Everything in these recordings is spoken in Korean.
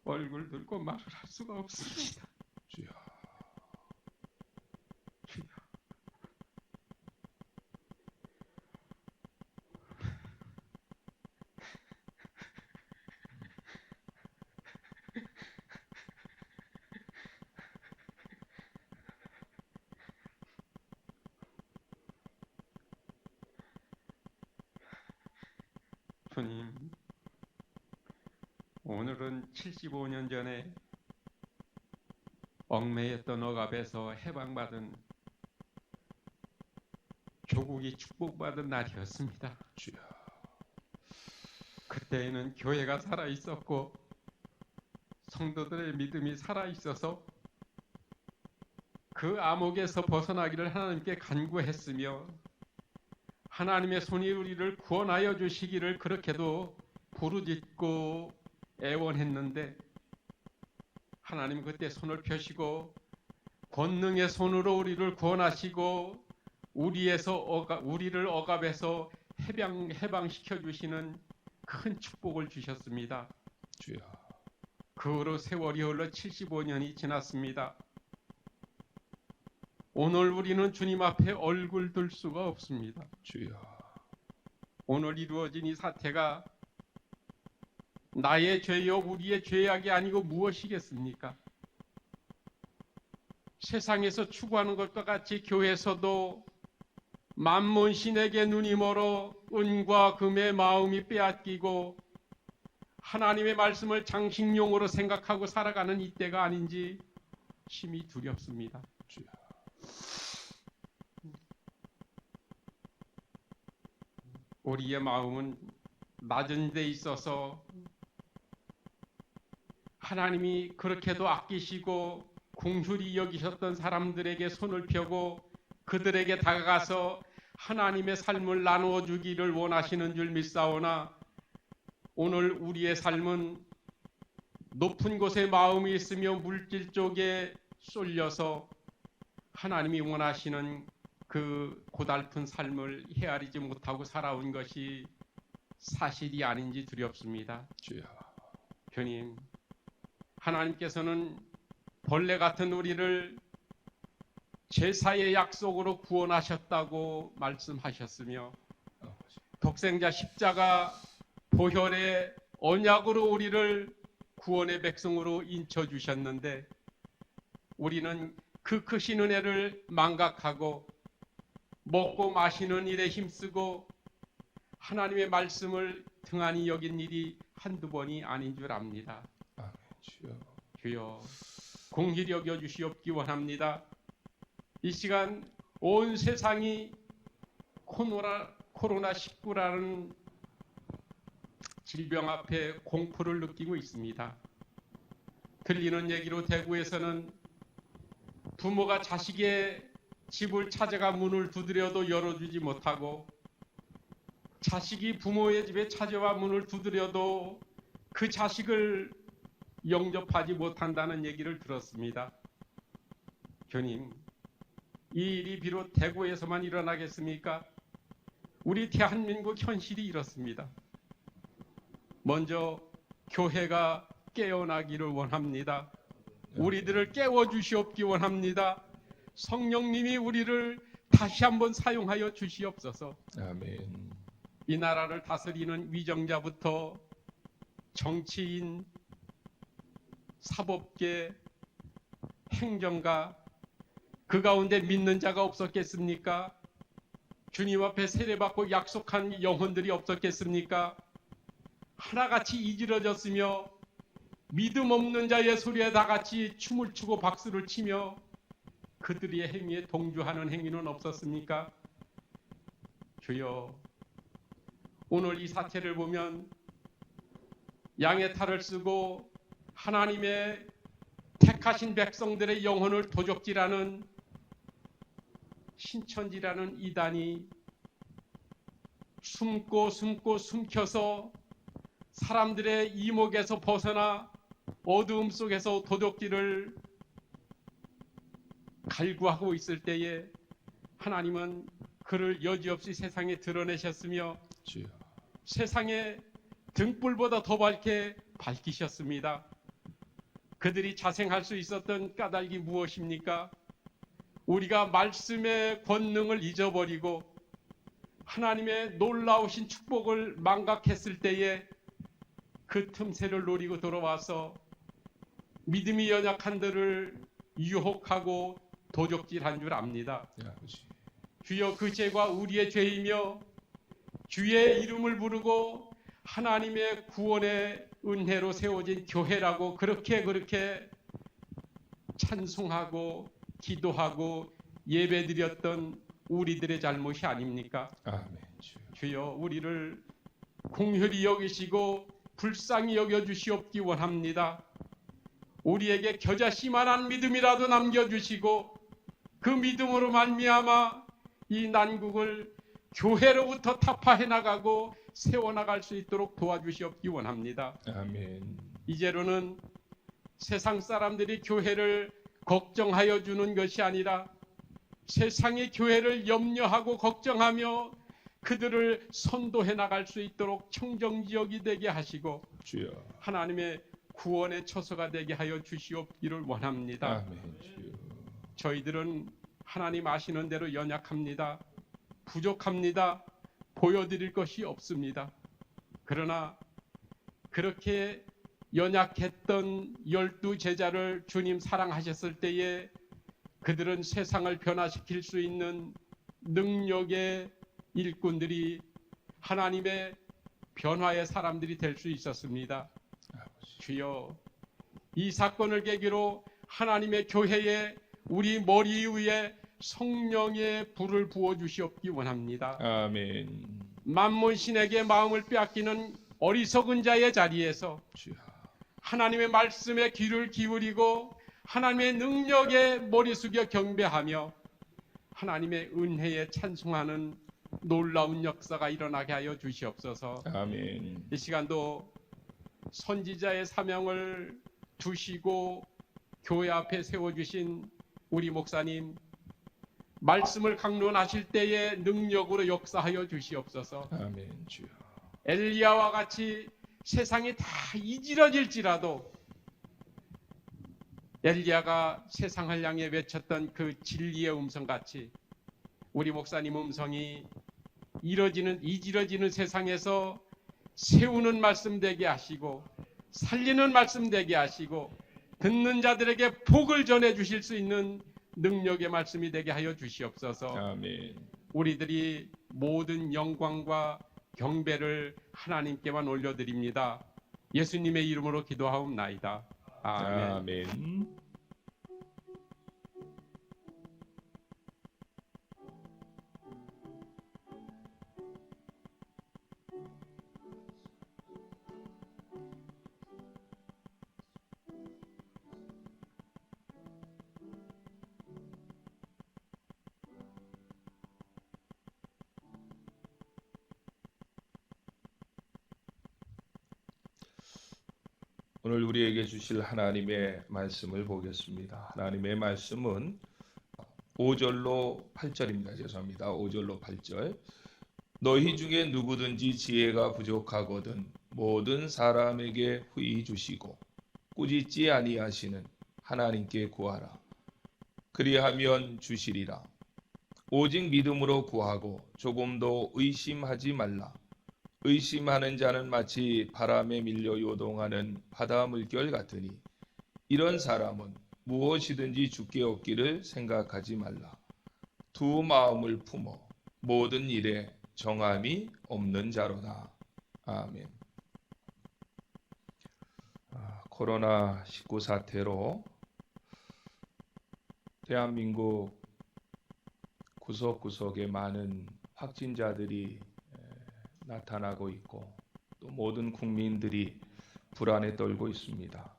얼굴 들고 말을 할 수가 없습니다. 주여. 주님, 오늘은 75년 전에 얽매였던 억압에서 해방받은 조국이 축복받은 날이었습니다. 주여. 그때에는 교회가 살아있었고 성도들의 믿음이 살아있어서 그 암흑에서 벗어나기를 하나님께 간구했으며 하나님의 손이 우리를 구원하여 주시기를 그렇게도 부르짖고 애원했는데 하나님 그때 손을 펴시고 권능의 손으로 우리를 구원하시고 우리를 억압에서 해방시켜 주시는 큰 축복을 주셨습니다. 주여. 그 후로 세월이 흘러 75년이 지났습니다. 오늘 우리는 주님 앞에 얼굴 들 수가 없습니다. 주여. 오늘 이루어진 이 사태가 나의 죄요 우리의 죄악이 아니고 무엇이겠습니까? 세상에서 추구하는 것과 같이 교회에서도 만몬신에게 눈이 멀어 은과 금의 마음이 빼앗기고 하나님의 말씀을 장식용으로 생각하고 살아가는 이때가 아닌지 심히 두렵습니다. 주여. 우리의 마음은 낮은 데 있어서 하나님이 그렇게도 아끼시고 궁휼히 여기셨던 사람들에게 손을 펴고 그들에게 다가가서 하나님의 삶을 나누어 주기를 원하시는 줄 믿사오나 오늘 우리의 삶은 높은 곳에 마음이 있으며 물질 쪽에 쏠려서 하나님이 원하시는 그 고달픈 삶을 헤아리지 못하고 살아온 것이 사실이 아닌지 두렵습니다. 주여. 주님, 하나님께서는 벌레 같은 우리를 제사의 약속으로 구원하셨다고 말씀하셨으며 아버지. 독생자 십자가 보혈의 언약으로 우리를 구원의 백성으로 인쳐주셨는데 우리는 그 크신 은혜를 망각하고 먹고 마시는 일에 힘쓰고 하나님의 말씀을 등한히 여긴 일이 한두 번이 아닌 줄 압니다. 아멘. 주여. 주여 공히 여겨 주시옵기 원합니다. 이 시간 온 세상이 코로나19라는 질병 앞에 공포를 느끼고 있습니다. 들리는 얘기로 대구에서는 부모가 자식의 집을 찾아가 문을 두드려도 열어주지 못하고 자식이 부모의 집에 찾아와 문을 두드려도 그 자식을 영접하지 못한다는 얘기를 들었습니다. 주님, 이 일이 비록 대구에서만 일어나겠습니까? 우리 대한민국 현실이 이렇습니다. 먼저 교회가 깨어나기를 원합니다. 우리들을 깨워주시옵기 원합니다. 성령님이 우리를 다시 한번 사용하여 주시옵소서. 아멘. 이 나라를 다스리는 위정자부터 정치인, 사법계, 행정가 그 가운데 믿는 자가 없었겠습니까? 주님 앞에 세례받고 약속한 영혼들이 없었겠습니까? 하나같이 이지러졌으며 믿음 없는 자의 소리에 다 같이 춤을 추고 박수를 치며 그들의 행위에 동조하는 행위는 없었습니까? 주여, 오늘 이 사태를 보면 양의 탈을 쓰고 하나님의 택하신 백성들의 영혼을 도적질하는 신천지라는 이단이 숨겨서 사람들의 이목에서 벗어나 어두움 속에서 도적질을 갈구하고 있을 때에 하나님은 그를 여지없이 세상에 드러내셨으며 주여. 세상에 등불보다 더 밝게 밝히셨습니다. 그들이 자생할 수 있었던 까닭이 무엇입니까? 우리가 말씀의 권능을 잊어버리고 하나님의 놀라우신 축복을 망각했을 때에 그 틈새를 노리고 돌아와서 믿음이 연약한들을 유혹하고 도적질한 줄 압니다. 네, 아버지. 주여, 그 죄가 우리의 죄이며 주의 이름을 부르고 하나님의 구원의 은혜로 세워진 교회라고 그렇게 찬송하고 기도하고 예배드렸던 우리들의 잘못이 아닙니까? 아멘. 주여. 주여, 우리를 공혈히 여기시고 불쌍히 여겨주시옵기 원합니다. 우리에게 겨자씨만한 믿음이라도 남겨주시고 그 믿음으로 말미암아 이 난국을 교회로부터 타파해 나가고 세워나갈 수 있도록 도와주시옵기 원합니다. 아멘. 이제로는 세상 사람들이 교회를 걱정하여 주는 것이 아니라 세상이 교회를 염려하고 걱정하며 그들을 선도해 나갈 수 있도록 청정지역이 되게 하시고 주여. 하나님의 구원의 처소가 되게 하여 주시옵기를 원합니다. 아멘. 주여. 저희들은 하나님 아시는 대로 연약합니다. 부족합니다. 보여드릴 것이 없습니다. 그러나 그렇게 연약했던 12 제자를 주님 사랑하셨을 때에 그들은 세상을 변화시킬 수 있는 능력의 일꾼들이 하나님의 변화의 사람들이 될 수 있었습니다. 아버지. 주여, 이 사건을 계기로 하나님의 교회에 우리 머리 위에 성령의 불을 부어 주시옵기 원합니다. 아멘. 만몬신에게 마음을 빼앗기는 어리석은 자의 자리에서 주여. 하나님의 말씀에 귀를 기울이고 하나님의 능력에 머리 숙여 경배하며 하나님의 은혜에 찬송하는 놀라운 역사가 일어나게 하여 주시옵소서. 아멘. 이 시간도 선지자의 사명을 두시고 교회 앞에 세워주신 우리 목사님, 말씀을 강론하실 때에 능력으로 역사하여 주시옵소서. 아멘. 주여. 엘리야와 같이 세상이 다 이지러질지라도 엘리야가 세상을 향해 외쳤던 그 진리의 음성같이 우리 목사님 음성이 이지러지는 세상에서 세우는 말씀 되게 하시고 살리는 말씀 되게 하시고 듣는 자들에게 복을 전해 주실 수 있는 능력의 말씀이 되게 하여 주시옵소서. 아멘. 우리들이 모든 영광과 경배를 하나님께만 올려드립니다. 예수님의 이름으로 기도하옵나이다. 아멘. 아멘. 오늘 우리에게 주실 하나님의 말씀을 보겠습니다. 하나님의 말씀은 5절로 8절입니다. 죄송합니다. 5절로 8절. 너희 중에 누구든지 지혜가 부족하거든 모든 사람에게 후히 주시고 꾸짖지 아니하시는 하나님께 구하라. 그리하면 주시리라. 오직 믿음으로 구하고 조금도 의심하지 말라. 의심하는 자는 마치 바람에 밀려 요동하는 바다 물결 같으니 이런 사람은 무엇이든지 주께 얻기를 생각하지 말라. 두 마음을 품어 모든 일에 정함이 없는 자로다. 아멘. 코로나19 사태로 대한민국 구석구석에 많은 확진자들이 나타나고 있고 또 모든 국민들이 불안에 떨고 있습니다.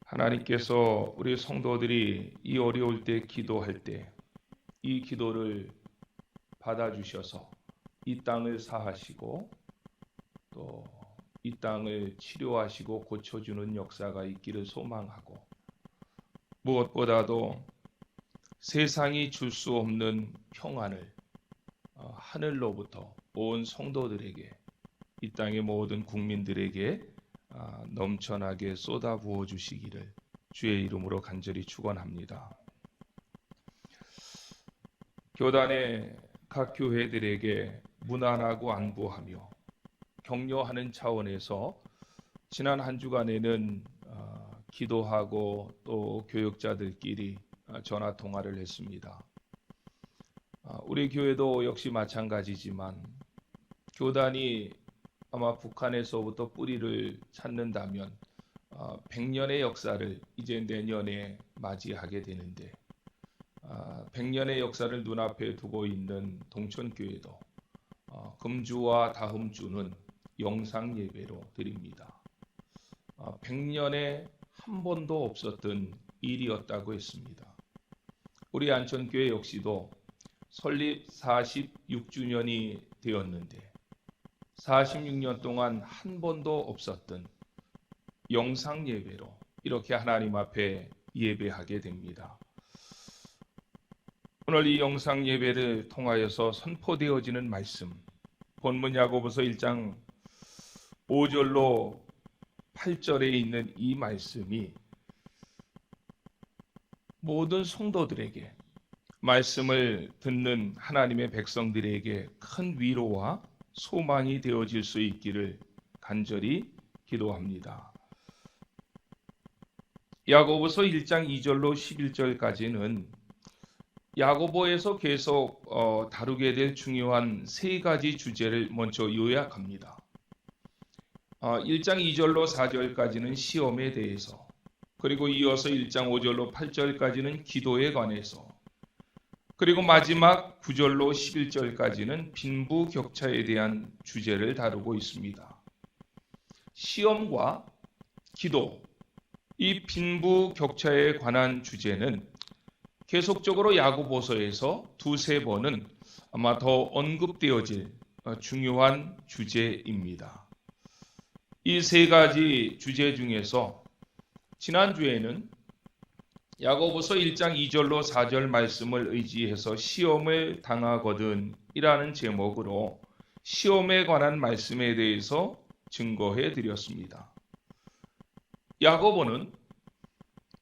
하나님께서 우리 성도들이 이 어려울 때 기도할 때 이 기도를 받아주셔서 이 땅을 사하시고 또 이 땅을 치료하시고 고쳐주는 역사가 있기를 소망하고 무엇보다도 세상이 줄 수 없는 평안을 하늘로부터 온 성도들에게 이 땅의 모든 국민들에게 넘쳐나게 쏟아 부어 주시기를 주의 이름으로 간절히 축원합니다. 교단의 각 교회들에게 무난하고 안부하며 격려하는 차원에서 지난 한 주간에는 기도하고 또 교역자들끼리 전화 통화를 했습니다. 우리 교회도 역시 마찬가지지만 교단이 아마 북한에서부터 뿌리를 찾는다면 100년의 역사를 이제 내년에 맞이하게 되는데 100년의 역사를 눈앞에 두고 있는 동천교회도 금주와 다음 주는 영상 예배로 드립니다. 100년에 한 번도 없었던 일이었다고 했습니다. 우리 안천교회 역시도 설립 46주년이 되었는데 46년 동안 한 번도 없었던 영상 예배로 이렇게 하나님 앞에 예배하게 됩니다. 오늘 이 영상 예배를 통하여서 선포되어지는 말씀, 본문 야고보서 1장 5절로 8절에 있는 이 말씀이 모든 성도들에게, 말씀을 듣는 하나님의 백성들에게 큰 위로와 소망이 되어질 수 있기를 간절히 기도합니다. 야고보서 1장 2절로 11절까지는 야고보에서 계속 다루게 될 중요한 세 가지 주제를 먼저 요약합니다. 1장 2절로 4절까지는 시험에 대해서, 그리고 이어서 1장 5절로 8절까지는 기도에 관해서, 그리고 마지막 9절로 11절까지는 빈부격차에 대한 주제를 다루고 있습니다. 시험과 기도, 이 빈부격차에 관한 주제는 계속적으로 야고보서에서 두세 번은 아마 더 언급되어질 중요한 주제입니다. 이 세 가지 주제 중에서 지난주에는 야고보서 1장 2절로 4절 말씀을 의지해서 시험을 당하거든 이라는 제목으로 시험에 관한 말씀에 대해서 증거해 드렸습니다. 야고보는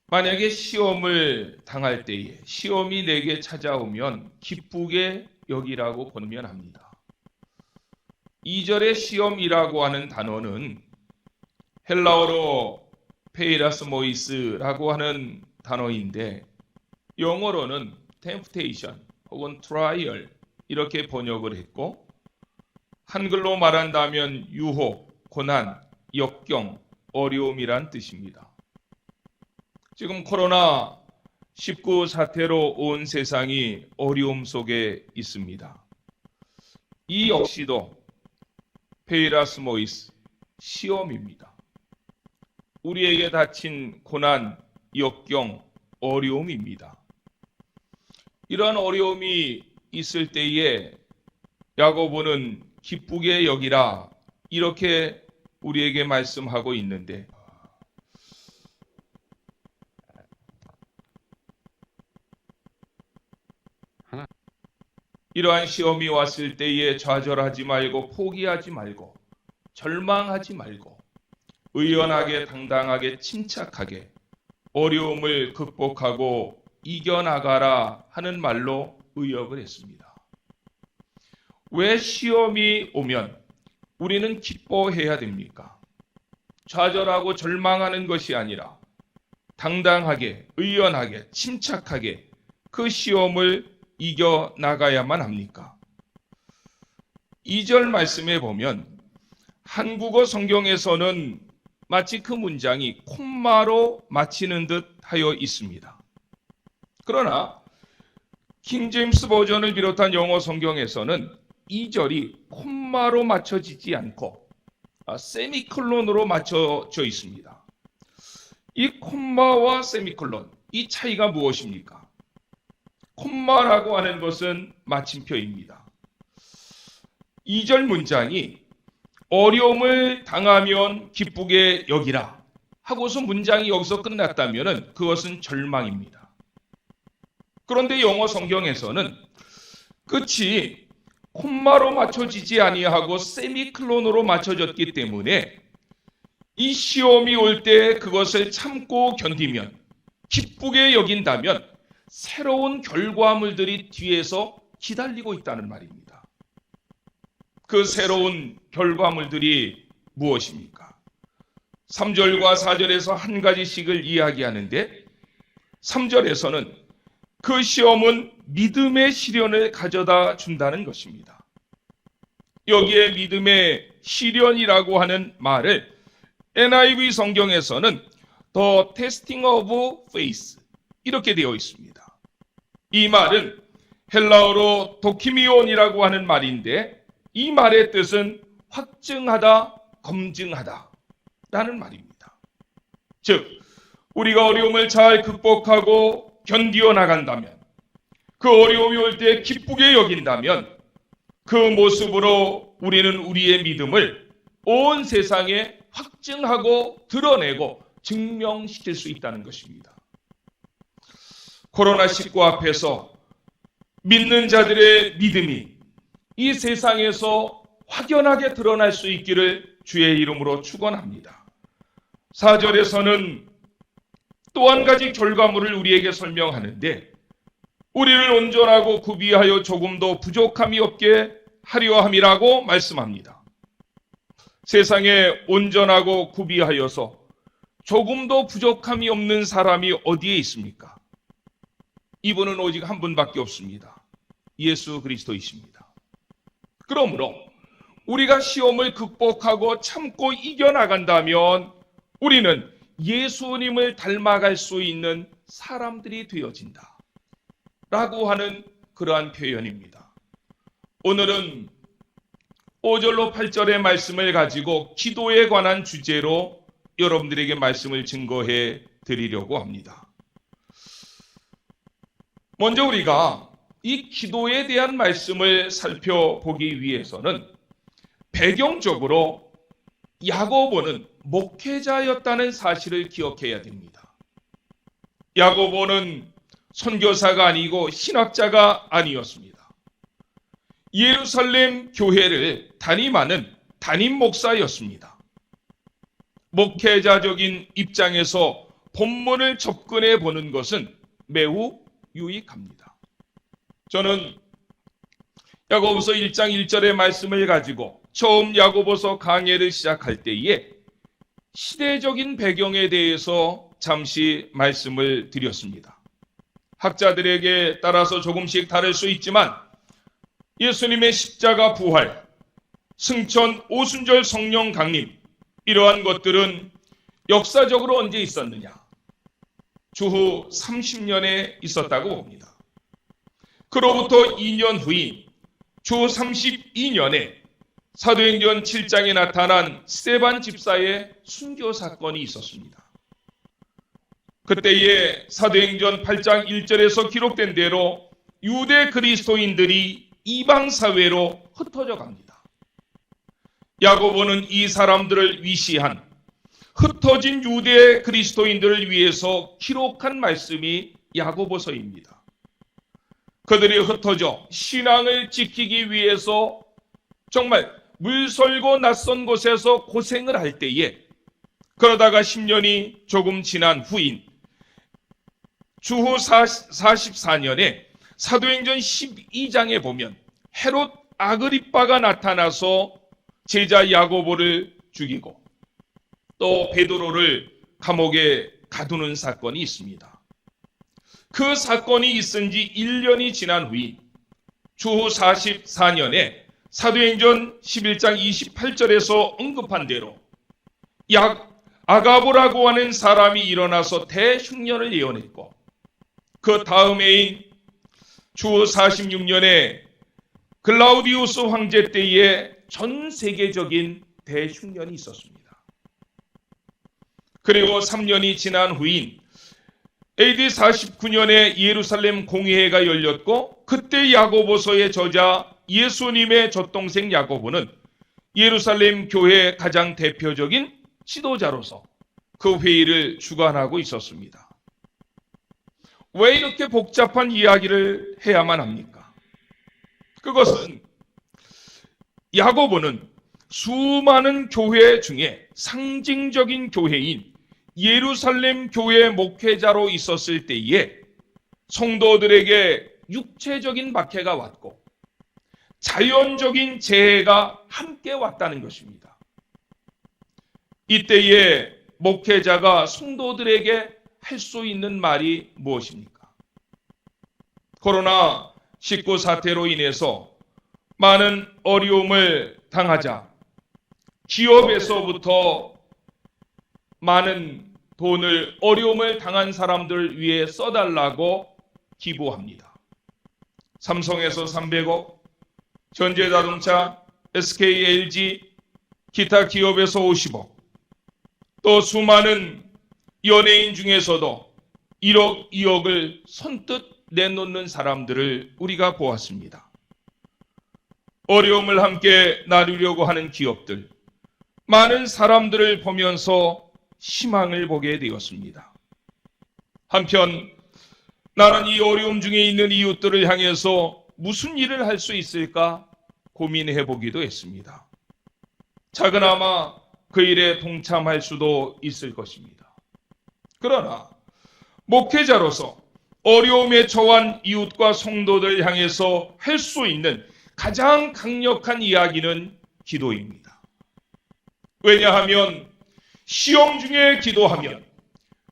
만약에 시험을 당할 때에 시험이 내게 찾아오면 기쁘게 여기라고 권면합니다. 2절의 시험이라고 하는 단어는 헬라어로 페이라스모이스라고 하는 단어인데 영어로는 temptation 혹은 trial 이렇게 번역을 했고, 한글로 말한다면 유혹, 고난, 역경, 어려움이란 뜻입니다. 지금 코로나19 사태로 온 세상이 어려움 속에 있습니다. 이 역시도 페이라스모이스, 시험입니다. 우리에게 닥친 고난, 역경, 어려움입니다. 이러한 어려움이 있을 때에 야고보는 기쁘게 여기라 이렇게 우리에게 말씀하고 있는데, 이러한 시험이 왔을 때에 좌절하지 말고 포기하지 말고 절망하지 말고 의연하게 당당하게 침착하게 어려움을 극복하고 이겨나가라 하는 말로 의역을 했습니다. 왜 시험이 오면 우리는 기뻐해야 됩니까? 좌절하고 절망하는 것이 아니라 당당하게 의연하게 침착하게 그 시험을 이겨나가야만 합니까? 2절 말씀에 보면 한국어 성경에서는 마치 그 문장이 콤마로 마치는 듯 하여 있습니다. 그러나 킹제임스 버전을 비롯한 영어 성경에서는 2절이 콤마로 맞춰지지 않고 세미콜론으로 맞춰져 있습니다. 이 콤마와 세미콜론, 이 차이가 무엇입니까? 콤마라고 하는 것은 마침표입니다. 2절 문장이 어려움을 당하면 기쁘게 여기라 하고서 문장이 여기서 끝났다면 그것은 절망입니다. 그런데 영어 성경에서는 끝이 콤마로 맞춰지지 아니하고 세미클론으로 맞춰졌기 때문에 이 시험이 올 때 그것을 참고 견디면, 기쁘게 여긴다면 새로운 결과물들이 뒤에서 기다리고 있다는 말입니다. 그 새로운 결과물들이 무엇입니까? 3절과 4절에서 한 가지씩을 이야기하는데 3절에서는 그 시험은 믿음의 시련을 가져다 준다는 것입니다. 여기에 믿음의 시련이라고 하는 말을 NIV 성경에서는 The Testing of Faith 이렇게 되어 있습니다. 이 말은 헬라어로 도키미온이라고 하는 말인데 이 말의 뜻은 확증하다, 검증하다 라는 말입니다. 즉 우리가 어려움을 잘 극복하고 견디어 나간다면, 그 어려움이 올 때 기쁘게 여긴다면 그 모습으로 우리는 우리의 믿음을 온 세상에 확증하고 드러내고 증명시킬 수 있다는 것입니다. 코로나19 앞에서 믿는 자들의 믿음이 이 세상에서 확연하게 드러날 수 있기를 주의 이름으로 축원합니다. 4절에서는 또 한 가지 결과물을 우리에게 설명하는데 우리를 온전하고 구비하여 조금도 부족함이 없게 하려 함이라고 말씀합니다. 세상에 온전하고 구비하여서 조금도 부족함이 없는 사람이 어디에 있습니까? 이분은 오직 한 분밖에 없습니다. 예수 그리스도이십니다. 그러므로 우리가 시험을 극복하고 참고 이겨나간다면 우리는 예수님을 닮아갈 수 있는 사람들이 되어진다 라고 하는 그러한 표현입니다. 오늘은 5절로 8절의 말씀을 가지고 기도에 관한 주제로 여러분들에게 말씀을 증거해 드리려고 합니다. 먼저 우리가 이 기도에 대한 말씀을 살펴보기 위해서는 배경적으로 야고보는 목회자였다는 사실을 기억해야 됩니다. 야고보는 선교사가 아니고 신학자가 아니었습니다. 예루살렘 교회를 담임하는 담임 목사였습니다. 목회자적인 입장에서 본문을 접근해 보는 것은 매우 유익합니다. 저는 야고보서 1장 1절의 말씀을 가지고 처음 야고보서 강해를 시작할 때에 시대적인 배경에 대해서 잠시 말씀을 드렸습니다. 학자들에게 따라서 조금씩 다를 수 있지만 예수님의 십자가 부활, 승천 오순절 성령 강림, 이러한 것들은 역사적으로 언제 있었느냐? 주후 30년에 있었다고 봅니다. 그로부터 2년 후인 주 32년에 사도행전 7장에 나타난 스데반 집사의 순교 사건이 있었습니다. 그때에 사도행전 8장 1절에서 기록된 대로 유대 그리스도인들이 이방 사회로 흩어져 갑니다. 야고보는 이 사람들을 위시한 흩어진 유대 그리스도인들을 위해서 기록한 말씀이 야고보서입니다. 그들이 흩어져 신앙을 지키기 위해서 정말 물설고 낯선 곳에서 고생을 할 때에, 그러다가 10년이 조금 지난 후인 주후 44년에 사도행전 12장에 보면 헤롯 아그리빠가 나타나서 제자 야고보를 죽이고 또 베드로를 감옥에 가두는 사건이 있습니다. 그 사건이 있은 지 1년이 지난 후인 주후 44년에 사도행전 11장 28절에서 언급한 대로 아가보라고 하는 사람이 일어나서 대흉년을 예언했고, 그 다음해인 주후 46년에 글라우디우스 황제 때에 전 세계적인 대흉년이 있었습니다. 그리고 3년이 지난 후인 AD 49년에 예루살렘 공회가 열렸고, 그때 야고보서의 저자 예수님의 젖동생 야고보는 예루살렘 교회의 가장 대표적인 지도자로서 그 회의를 주관하고 있었습니다. 왜 이렇게 복잡한 이야기를 해야만 합니까? 그것은 야고보는 수많은 교회 중에 상징적인 교회인 예루살렘 교회 목회자로 있었을 때에 성도들에게 육체적인 박해가 왔고 자연적인 재해가 함께 왔다는 것입니다. 이때에 목회자가 성도들에게 할 수 있는 말이 무엇입니까? 코로나19 사태로 인해서 많은 어려움을 당하자 기업에서부터 많은 돈을 어려움을 당한 사람들 위해 써달라고 기부합니다. 삼성에서 300억, 현대자동차, SK, LG, 기타 기업에서 50억, 또 수많은 연예인 중에서도 1억, 2억을 선뜻 내놓는 사람들을 우리가 보았습니다. 어려움을 함께 나누려고 하는 기업들, 많은 사람들을 보면서 희망을 보게 되었습니다. 한편 나는 이 어려움 중에 있는 이웃들을 향해서 무슨 일을 할 수 있을까 고민해 보기도 했습니다. 작은아마 그 일에 동참할 수도 있을 것입니다. 그러나 목회자로서 어려움에 처한 이웃과 성도들 향해서 할 수 있는 가장 강력한 이야기는 기도입니다. 왜냐하면 시험 중에 기도하면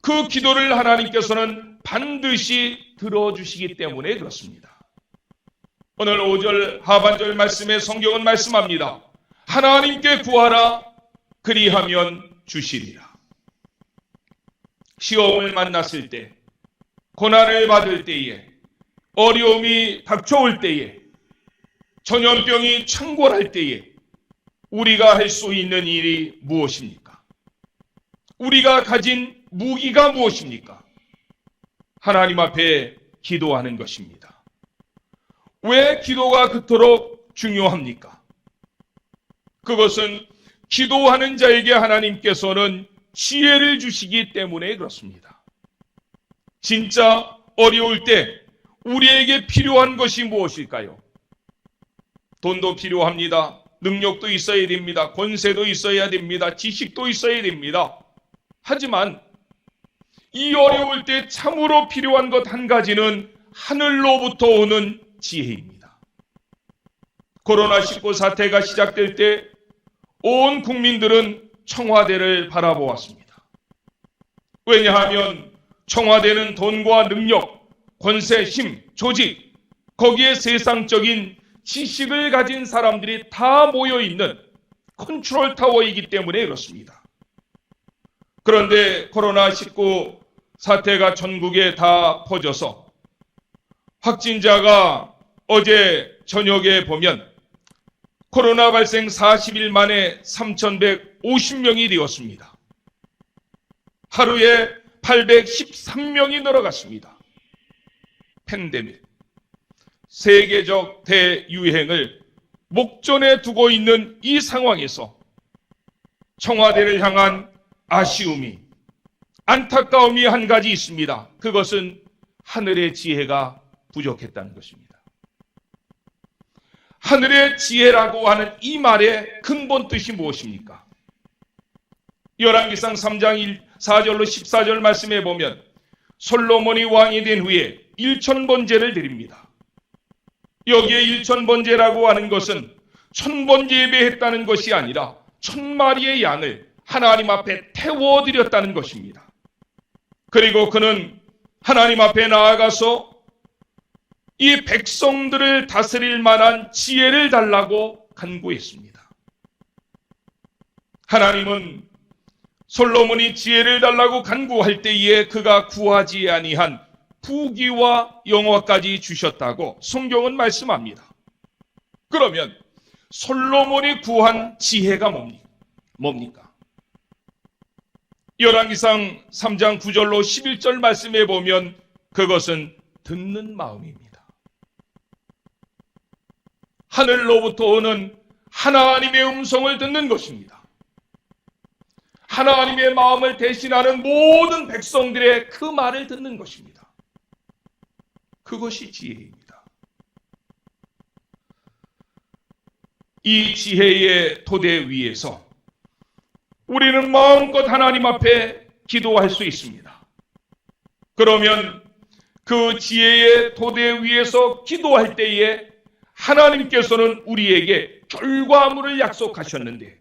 그 기도를 하나님께서는 반드시 들어주시기 때문에 그렇습니다. 오늘 5절 하반절 말씀에 성경은 말씀합니다. 하나님께 구하라 그리하면 주시리라. 시험을 만났을 때, 고난을 받을 때에, 어려움이 닥쳐올 때에, 전염병이 창궐할 때에 우리가 할 수 있는 일이 무엇입니까? 우리가 가진 무기가 무엇입니까? 하나님 앞에 기도하는 것입니다. 왜 기도가 그토록 중요합니까? 그것은 기도하는 자에게 하나님께서는 지혜를 주시기 때문에 그렇습니다. 진짜 어려울 때 우리에게 필요한 것이 무엇일까요? 돈도 필요합니다. 능력도 있어야 됩니다. 권세도 있어야 됩니다. 지식도 있어야 됩니다. 하지만 이 어려울 때 참으로 필요한 것 한 가지는 하늘로부터 오는 지혜입니다. 코로나19 사태가 시작될 때 온 국민들은 청와대를 바라보았습니다. 왜냐하면 청와대는 돈과 능력, 권세, 힘, 조직, 거기에 세상적인 지식을 가진 사람들이 다 모여있는 컨트롤 타워이기 때문에 그렇습니다. 그런데 코로나19 사태가 전국에 다 퍼져서 확진자가 어제 저녁에 보면 코로나 발생 40일 만에 3,150명이 되었습니다. 하루에 813명이 늘어갔습니다. 팬데믹, 세계적 대유행을 목전에 두고 있는 이 상황에서 청와대를 향한 아쉬움이, 안타까움이 한 가지 있습니다. 그것은 하늘의 지혜가 부족했다는 것입니다. 하늘의 지혜라고 하는 이 말의 근본 뜻이 무엇입니까? 열왕기상 3장 4절로 14절 말씀에 보면 솔로몬이 왕이 된 후에 1,000번제를 드립니다. 여기에 1,000번제라고 하는 것은 1,000번 예배했다는 것이 아니라 1,000마리의 양을 하나님 앞에 태워드렸다는 것입니다. 그리고 그는 하나님 앞에 나아가서 이 백성들을 다스릴 만한 지혜를 달라고 간구했습니다. 하나님은 솔로몬이 지혜를 달라고 간구할 때에 그가 구하지 아니한 부귀와 영화까지 주셨다고 성경은 말씀합니다. 그러면 솔로몬이 구한 지혜가 뭡니까? 열왕기상 3장 9절로 11절 말씀에 보면 그것은 듣는 마음입니다. 하늘로부터 오는 하나님의 음성을 듣는 것입니다. 하나님의 마음을 대신하는 모든 백성들의 그 말을 듣는 것입니다. 그것이 지혜입니다. 이 지혜의 토대 위에서 우리는 마음껏 하나님 앞에 기도할 수 있습니다. 그러면 그 지혜의 토대 위에서 기도할 때에 하나님께서는 우리에게 결과물을 약속하셨는데,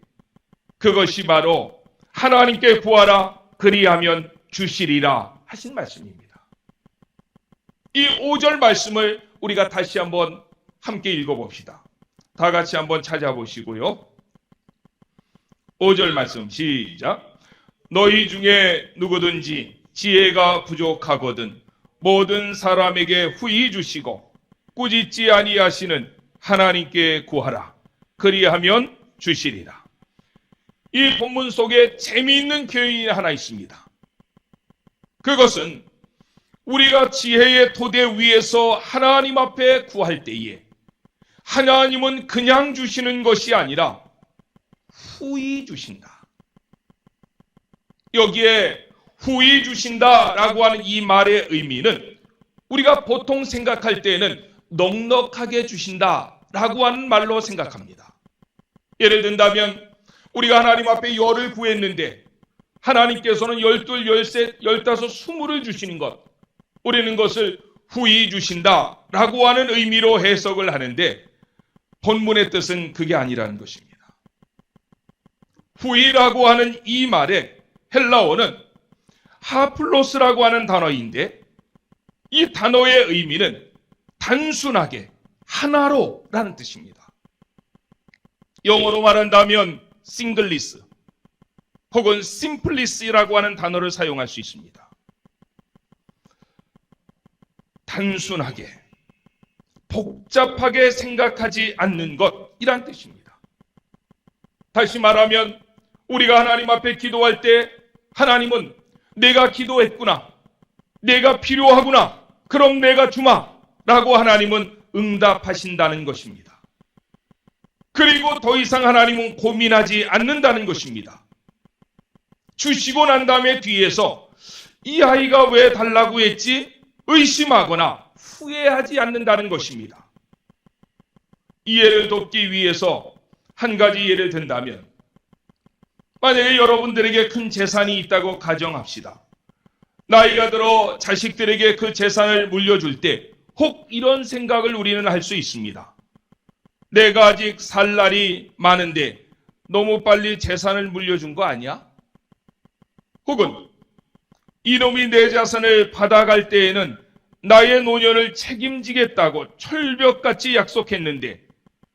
그것이 바로 하나님께 구하라 그리하면 주시리라 하신 말씀입니다. 이 5절 말씀을 우리가 다시 한번 함께 읽어봅시다. 다 같이 한번 찾아보시고요. 5절 말씀 시작. 너희 중에 누구든지 지혜가 부족하거든 모든 사람에게 후히 주시고 꾸짖지 아니하시는 하나님께 구하라 그리하면 주시리라. 이 본문 속에 재미있는 교훈이 하나 있습니다. 그것은 우리가 지혜의 토대 위에서 하나님 앞에 구할 때에 하나님은 그냥 주시는 것이 아니라 후히 주신다. 여기에 후히 주신다라고 하는 이 말의 의미는 우리가 보통 생각할 때에는 넉넉하게 주신다라고 하는 말로 생각합니다. 예를 든다면 우리가 하나님 앞에 열을 구했는데 하나님께서는 12, 13, 15, 20을 주시는 것, 우리는 것을 후히 주신다라고 하는 의미로 해석을 하는데 본문의 뜻은 그게 아니라는 것입니다. 후히라고 하는 이 말의 헬라어는 하플로스라고 하는 단어인데 이 단어의 의미는 단순하게 하나로 라는 뜻입니다. 영어로 말한다면 싱글리스 혹은 심플리스라고 하는 단어를 사용할 수 있습니다. 단순하게 복잡하게 생각하지 않는 것이란 뜻입니다. 다시 말하면 우리가 하나님 앞에 기도할 때 하나님은 내가 기도했구나, 내가 필요하구나, 그럼 내가 주마 라고 하나님은 응답하신다는 것입니다. 그리고 더 이상 하나님은 고민하지 않는다는 것입니다. 주시고 난 다음에 뒤에서 이 아이가 왜 달라고 했지? 의심하거나 후회하지 않는다는 것입니다. 이 예를 돕기 위해서 한 가지 예를 든다면, 만약에 여러분들에게 큰 재산이 있다고 가정합시다. 나이가 들어 자식들에게 그 재산을 물려줄 때 혹 이런 생각을 우리는 할 수 있습니다. 내가 아직 살 날이 많은데 너무 빨리 재산을 물려준 거 아니야? 혹은 이놈이 내 자산을 받아갈 때에는 나의 노년을 책임지겠다고 철벽같이 약속했는데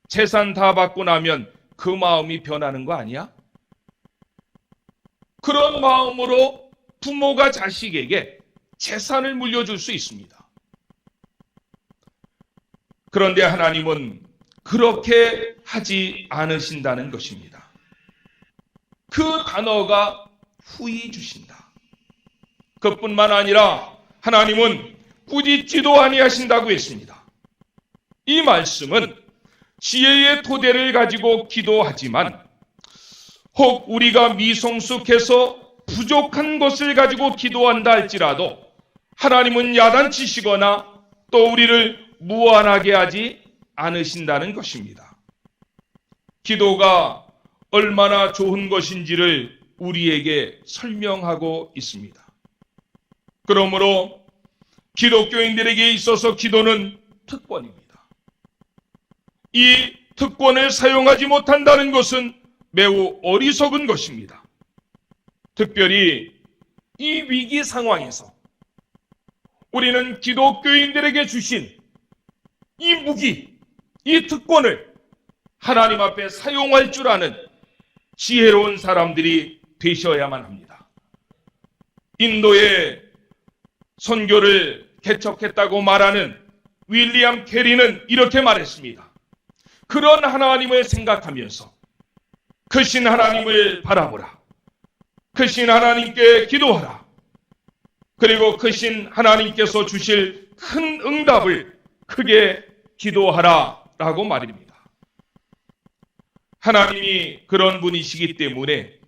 재산 다 받고 나면 그 마음이 변하는 거 아니야? 그런 마음으로 부모가 자식에게 재산을 물려줄 수 있습니다. 그런데 하나님은 그렇게 하지 않으신다는 것입니다. 그 단어가 후히 주신다. 그뿐만 아니라 하나님은 꾸짖지도 아니하신다고 했습니다. 이 말씀은 지혜의 토대를 가지고 기도하지만 혹 우리가 미성숙해서 부족한 것을 가지고 기도한다 할지라도 하나님은 야단치시거나 또 우리를 무안하게 하지 않으신다는 것입니다. 기도가 얼마나 좋은 것인지를 우리에게 설명하고 있습니다. 그러므로 기독교인들에게 있어서 기도는 특권입니다. 이 특권을 사용하지 못한다는 것은 매우 어리석은 것입니다. 특별히 이 위기 상황에서 우리는 기독교인들에게 주신 이 무기, 이 특권을 하나님 앞에 사용할 줄 아는 지혜로운 사람들이 되셔야만 합니다. 인도의 선교를 개척했다고 말하는 윌리엄 캐리는 이렇게 말했습니다. 그런 하나님을 생각하면서 크신 하나님을 바라보라. 크신 하나님께 기도하라. 그리고 크신 하나님께서 주실 큰 응답을 크게 기도하라 라고 말입니다. 하나님이 그런 분이시기 때문에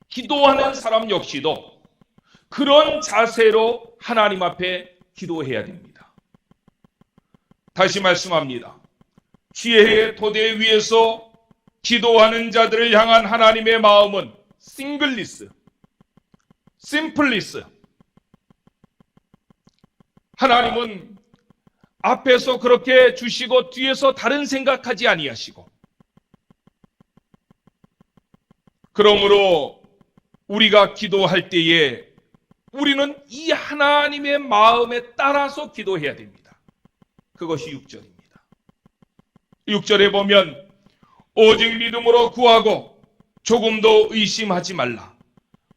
기도하는 사람 역시도 그런 자세로 하나님 앞에 기도해야 됩니다. 다시 말씀합니다. 지혜의 토대 위에서 기도하는 자들을 향한 하나님의 마음은 싱글리스, 심플리스. 하나님은 앞에서 그렇게 주시고 뒤에서 다른 생각하지 아니하시고, 그러므로 우리가 기도할 때에 우리는 이 하나님의 마음에 따라서 기도해야 됩니다. 그것이 6절입니다. 6절에 보면 오직 믿음으로 구하고 조금도 의심하지 말라.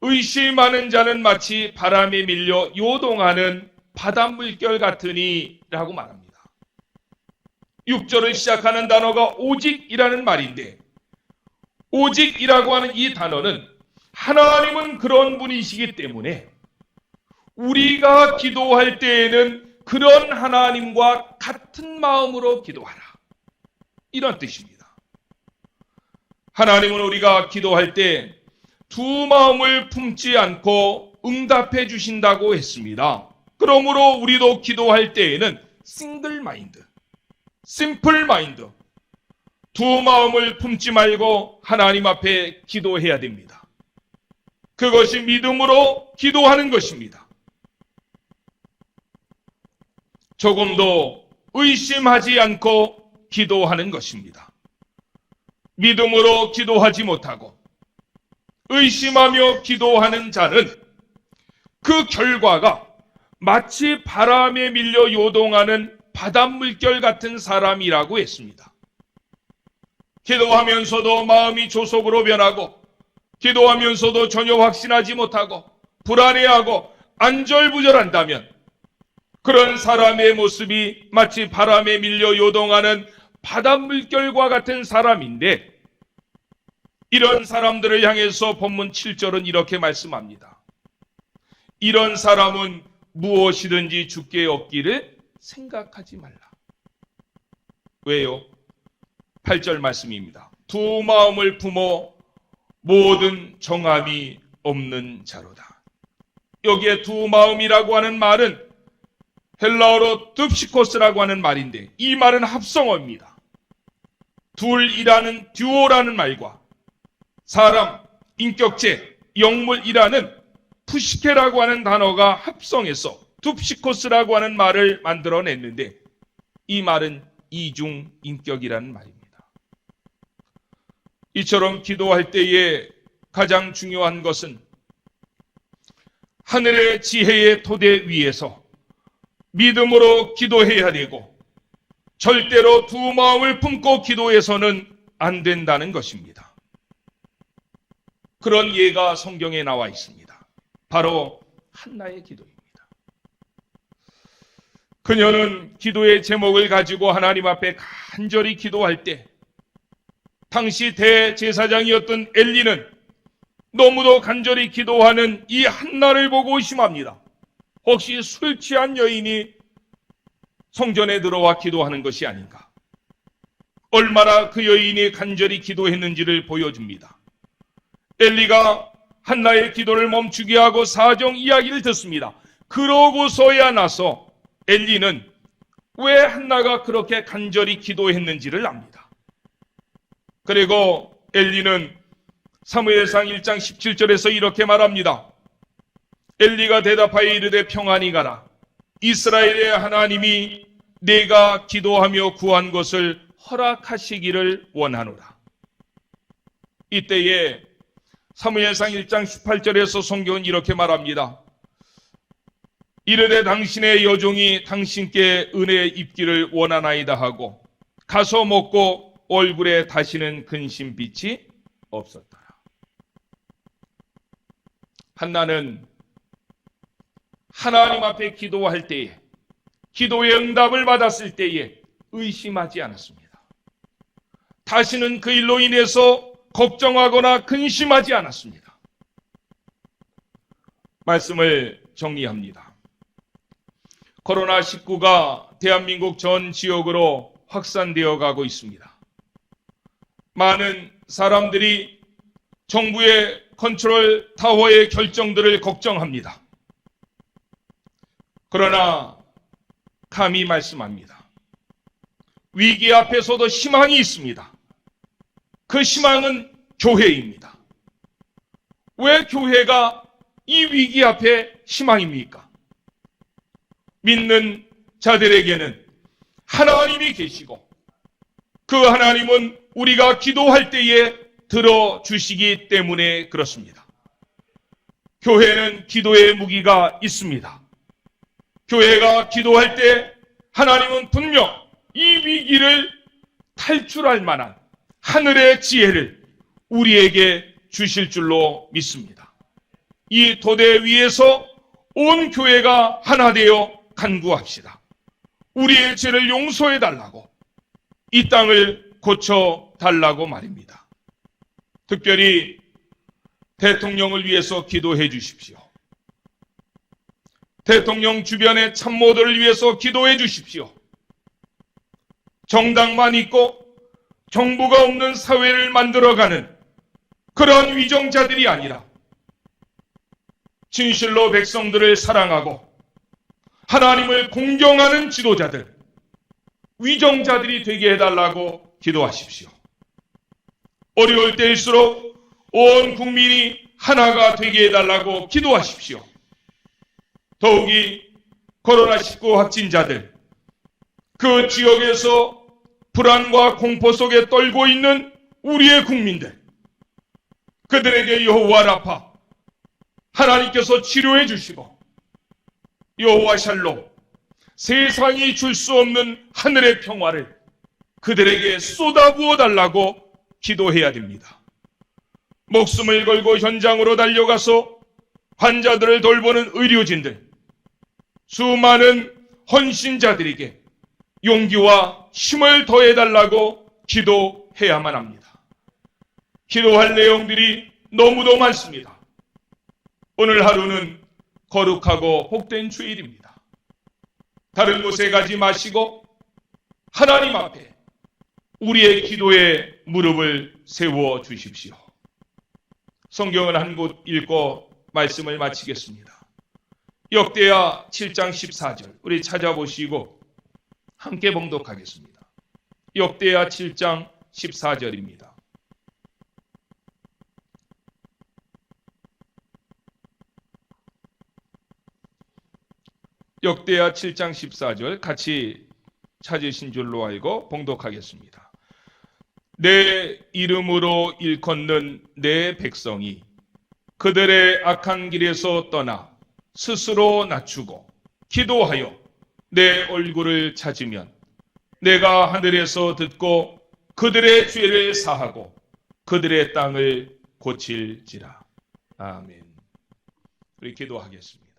의심하는 자는 마치 바람에 밀려 요동하는 바닷물결 같으니 라고 말합니다. 6절을 시작하는 단어가 오직이라는 말인데, 오직이라고 하는 이 단어는 하나님은 그런 분이시기 때문에 우리가 기도할 때에는 그런 하나님과 같은 마음으로 기도하라, 이런 뜻입니다. 하나님은 우리가 기도할 때 두 마음을 품지 않고 응답해 주신다고 했습니다. 그러므로 우리도 기도할 때에는 싱글 마인드, 심플 마인드, 두 마음을 품지 말고 하나님 앞에 기도해야 됩니다. 그것이 믿음으로 기도하는 것입니다. 조금도 의심하지 않고 기도하는 것입니다. 믿음으로 기도하지 못하고 의심하며 기도하는 자는 그 결과가 마치 바람에 밀려 요동하는 바닷물결 같은 사람이라고 했습니다. 기도하면서도 마음이 조속으로 변하고, 기도하면서도 전혀 확신하지 못하고 불안해하고 안절부절한다면 그런 사람의 모습이 마치 바람에 밀려 요동하는 바닷물결과 같은 사람인데, 이런 사람들을 향해서 본문 7절은 이렇게 말씀합니다. 이런 사람은 무엇이든지 주께 얻기를 생각하지 말라. 왜요? 8절 말씀입니다. 두 마음을 품어 모든 정함이 없는 자로다. 여기에 두 마음이라고 하는 말은 헬라어로 둡시코스라고 하는 말인데, 이 말은 합성어입니다. 둘이라는 듀오라는 말과 사람, 인격체, 영물이라는 푸시케라고 하는 단어가 합성해서 둡시코스라고 하는 말을 만들어냈는데, 이 말은 이중인격이라는 말입니다. 이처럼 기도할 때에 가장 중요한 것은 하늘의 지혜의 토대 위에서 믿음으로 기도해야 되고, 절대로 두 마음을 품고 기도해서는 안 된다는 것입니다. 그런 예가 성경에 나와 있습니다. 바로 한나의 기도입니다. 그녀는 기도의 제목을 가지고 하나님 앞에 간절히 기도할 때, 당시 대제사장이었던 엘리는 너무도 간절히 기도하는 이 한나를 보고 의심합니다. 혹시 술 취한 여인이 성전에 들어와 기도하는 것이 아닌가? 얼마나 그 여인이 간절히 기도했는지를 보여줍니다. 엘리가 한나의 기도를 멈추게 하고 사정 이야기를 듣습니다. 그러고서야 나서 엘리는 왜 한나가 그렇게 간절히 기도했는지를 압니다. 그리고 엘리는 사무엘상 1장 17절에서 이렇게 말합니다. 엘리가 대답하여 이르되 평안히 가라. 이스라엘의 하나님이 내가 기도하며 구한 것을 허락하시기를 원하노라. 이때에 사무엘상 1장 18절에서 성경은 이렇게 말합니다. 이르되 당신의 여종이 당신께 은혜 입기를 원하나이다 하고 가서 먹고 얼굴에 다시는 근심빛이 없었더라. 한나는 하나님 앞에 기도할 때에, 기도의 응답을 받았을 때에 의심하지 않았습니다. 다시는 그 일로 인해서 걱정하거나 근심하지 않았습니다. 말씀을 정리합니다. 코로나19가 대한민국 전 지역으로 확산되어 가고 있습니다. 많은 사람들이 정부의 컨트롤 타워의 결정들을 걱정합니다. 그러나 감히 말씀합니다. 위기 앞에서도 희망이 있습니다. 그 희망은 교회입니다. 왜 교회가 이 위기 앞에 희망입니까? 믿는 자들에게는 하나님이 계시고 그 하나님은 우리가 기도할 때에 들어주시기 때문에 그렇습니다. 교회는 기도의 무기가 있습니다. 교회가 기도할 때 하나님은 분명 이 위기를 탈출할 만한 하늘의 지혜를 우리에게 주실 줄로 믿습니다. 이 토대 위에서 온 교회가 하나 되어 간구합시다. 우리의 죄를 용서해 달라고, 이 땅을 고쳐 달라고 말입니다. 특별히 대통령을 위해서 기도해 주십시오. 대통령 주변의 참모들을 위해서 기도해 주십시오. 정당만 있고 정부가 없는 사회를 만들어가는 그런 위정자들이 아니라 진실로 백성들을 사랑하고 하나님을 공경하는 지도자들, 위정자들이 되게 해달라고 기도하십시오. 어려울 때일수록 온 국민이 하나가 되게 해달라고 기도하십시오. 더욱이 코로나19 확진자들, 그 지역에서 불안과 공포 속에 떨고 있는 우리의 국민들, 그들에게 여호와 라파, 하나님께서 치료해 주시고 여호와 샬롬, 세상이 줄 수 없는 하늘의 평화를 그들에게 쏟아부어 달라고 기도해야 됩니다. 목숨을 걸고 현장으로 달려가서 환자들을 돌보는 의료진들, 수많은 헌신자들에게 용기와 힘을 더해달라고 기도해야만 합니다. 기도할 내용들이 너무도 많습니다. 오늘 하루는 거룩하고 복된 주일입니다. 다른 곳에 가지 마시고 하나님 앞에 우리의 기도에 무릎을 세워 주십시오. 성경을 한 곳 읽고 말씀을 마치겠습니다. 역대하 7장 14절 우리 찾아보시고 함께 봉독하겠습니다. 역대하 7장 14절입니다. 역대하 7장 14절 같이 찾으신 줄로 알고 봉독하겠습니다. 내 이름으로 일컫는 내 백성이 그들의 악한 길에서 떠나 스스로 낮추고 기도하여 내 얼굴을 찾으면 내가 하늘에서 듣고 그들의 죄를 사하고 그들의 땅을 고칠지라. 아멘. 우리 기도하겠습니다.